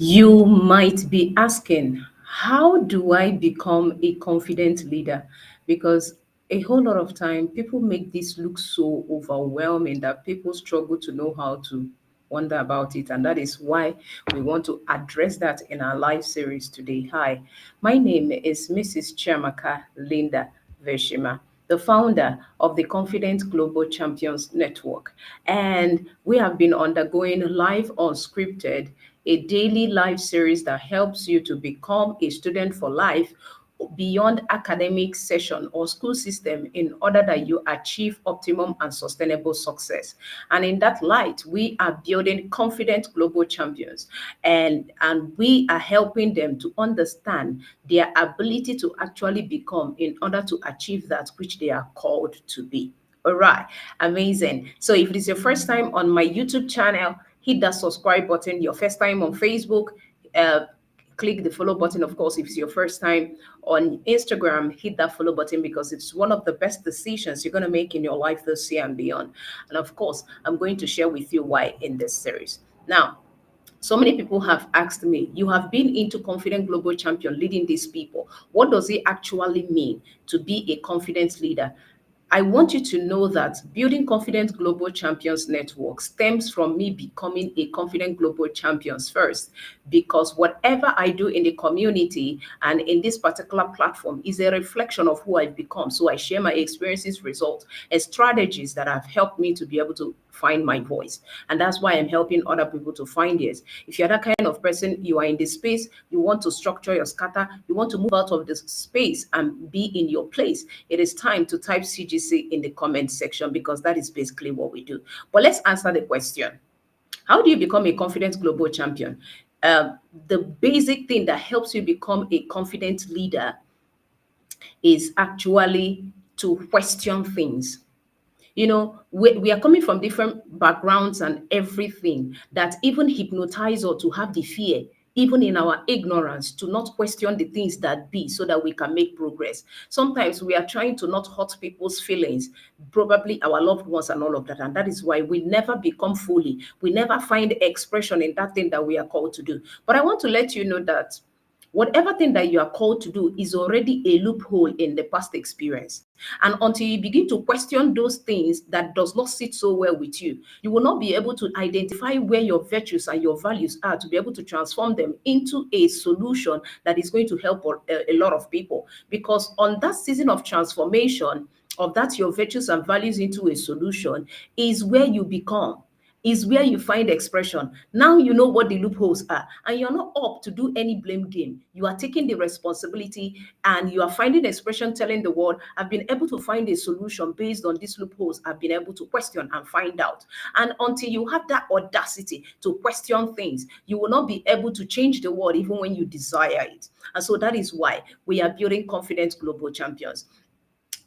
You might be asking, how do I become a confident leader? Because a whole lot of time people make this look so overwhelming that people struggle to know how to wonder about it. And that is why we want to address that in our live series today. Hi, my name is Mrs. Chiamaka Linda Veshima, the founder of the Confident Global Champions Network. And we have been undergoing live unscripted, a daily live series that helps you to become a student for life beyond academic session or school system in order that you achieve optimum and sustainable success. And in that light, we are building confident global champions, and we are helping them to understand their ability to actually become in order to achieve that which they are called to be. All right, amazing. So if it is your first time on my YouTube channel, hit that subscribe button. Your first time on Facebook, uh, click the follow button. Of course, if it's your first time on Instagram, hit that follow button because it's one of the best decisions you're going to make in your life this year and beyond. And of course, I'm going to share with you why in this series. Now, so many people have asked me, you have been into confident global champion leading these people. What does it actually mean to be a confident leader? I want you to know that building confident global champions network stems from me becoming a confident global champions first, because whatever I do in the community and in this particular platform is a reflection of who I've become. So I share my experiences, results, and strategies that have helped me to be able to find my voice. And that's why I'm helping other people to find theirs. If you're that kind of person, you are in this space, you want to structure your scatter, you want to move out of this space and be in your place, it is time to type CGC in the comment section because that is basically what we do. But let's answer the question. How do you become a confident global champion? The basic thing that helps you become a confident leader is actually to question things. We are coming from different backgrounds and everything that even hypnotize or to have the fear, even in our ignorance, to not question the things that be so that we can make progress. Sometimes we are trying to not hurt people's feelings, probably our loved ones and all of that. And that is why we never become fully, we never find expression in that thing that we are called to do. But I want to let you know that whatever thing that you are called to do is already a loophole in the past experience. And until you begin to question those things that does not sit so well with you, you will not be able to identify where your virtues and your values are to be able to transform them into a solution that is going to help a lot of people. Because on that season of transformation, of that your virtues and values into a solution, is where you become, is where you find expression. Now you know what the loopholes are, and you're not up to do any blame game. You are taking the responsibility and you are finding expression, telling the world, I've been able to find a solution based on these loopholes I've been able to question and find out. And until you have that audacity to question things, you will not be able to change the world even when you desire it. And so that is why we are building confident global champions.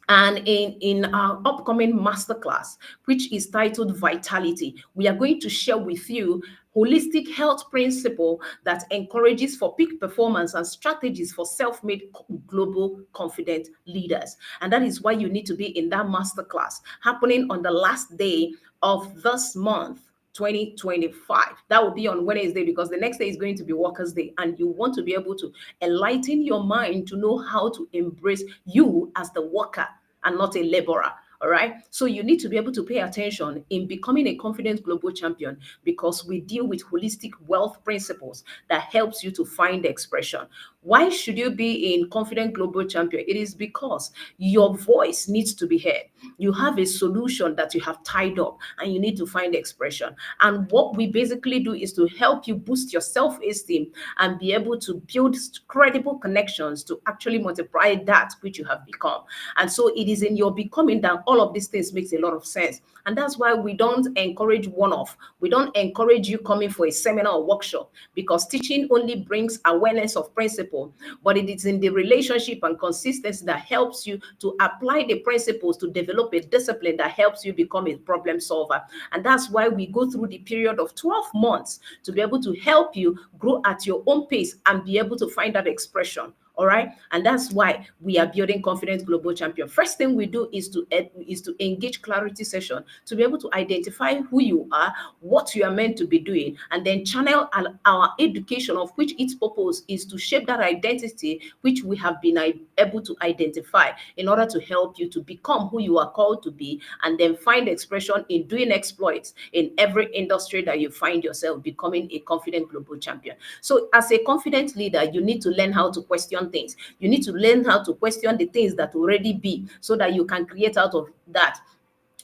And in our upcoming masterclass, which is titled Vitality, we are going to share with you holistic health principle that encourages for peak performance and strategies for self-made global confident leaders. And that is why you need to be in that masterclass happening on the last day of this month, 2025. That will be on Wednesday because the next day is going to be Workers' Day, and you want to be able to enlighten your mind to know how to embrace you as the worker and not a laborer. All right. So you need to be able to pay attention in becoming a confident global champion because we deal with holistic wealth principles that helps you to find expression. Why should you be in confident global champion? It is because your voice needs to be heard. You have a solution that you have tied up and you need to find expression. And what we basically do is to help you boost your self-esteem and be able to build credible connections to actually multiply that which you have become. And so it is in your becoming that all of these things makes a lot of sense. And that's why we don't encourage one-off. We don't encourage you coming for a seminar or workshop because teaching only brings awareness of principle, but it is in the relationship and consistency that helps you to apply the principles to develop a discipline that helps you become a problem solver. And that's why we go through the period of 12 months to be able to help you grow at your own pace and be able to find that expression All right. And that's why we are building Confident Global Champion. First thing we do is to engage clarity session to be able to identify who you are, what you are meant to be doing, and then channel our education, of which its purpose is to shape that identity which we have been able to identify in order to help you to become who you are called to be, and then find expression in doing exploits in every industry that you find yourself, becoming a confident global champion. So as a confident leader, you need to learn how to question things. You need to learn how to question the things that already be, so that you can create out of that.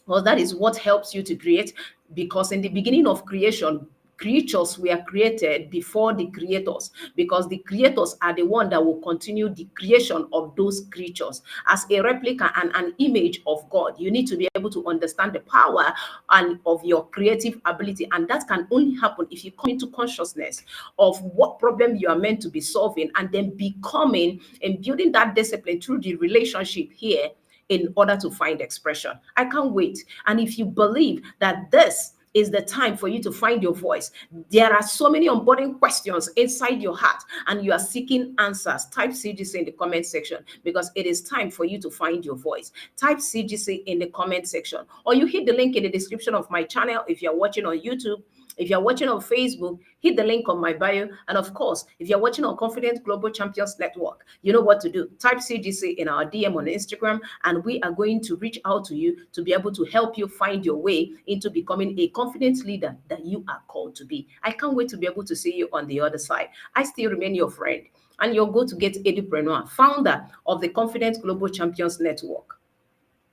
Well, that is what helps you to create, because in the beginning of creation, creatures were created before the creators, because the creators are the one that will continue the creation of those creatures. As a replica and an image of God, you need to be able to understand the power and of your creative ability, and that can only happen if you come into consciousness of what problem you are meant to be solving, and then becoming and building that discipline through the relationship here in order to find expression. I can't wait. And if you believe that this is the time for you to find your voice, there are so many onboarding questions inside your heart and you are seeking answers, type CGC in the comment section, because it is time for you to find your voice. Type CGC in the comment section, or you hit the link in the description of my channel if you're watching on YouTube. If you're watching on Facebook, hit the link on my bio. And of course, if you're watching on Confident Global Champions Network, you know what to do. Type CGC in our DM on Instagram, and we are going to reach out to you to be able to help you find your way into becoming a confident leader that you are called to be. I can't wait to be able to see you on the other side. I still remain your friend and your go-to-get entrepreneur, founder of the Confident Global Champions Network.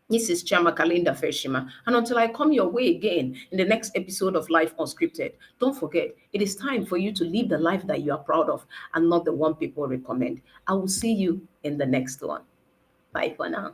This is 𝗟𝗏𝗪𝗃𝗧𝗏. And until I come your way again in the next episode of Life Unscripted, don't forget, it is time for you to live the life that you are proud of and not the one people recommend. I will see you in the next one. Bye for now.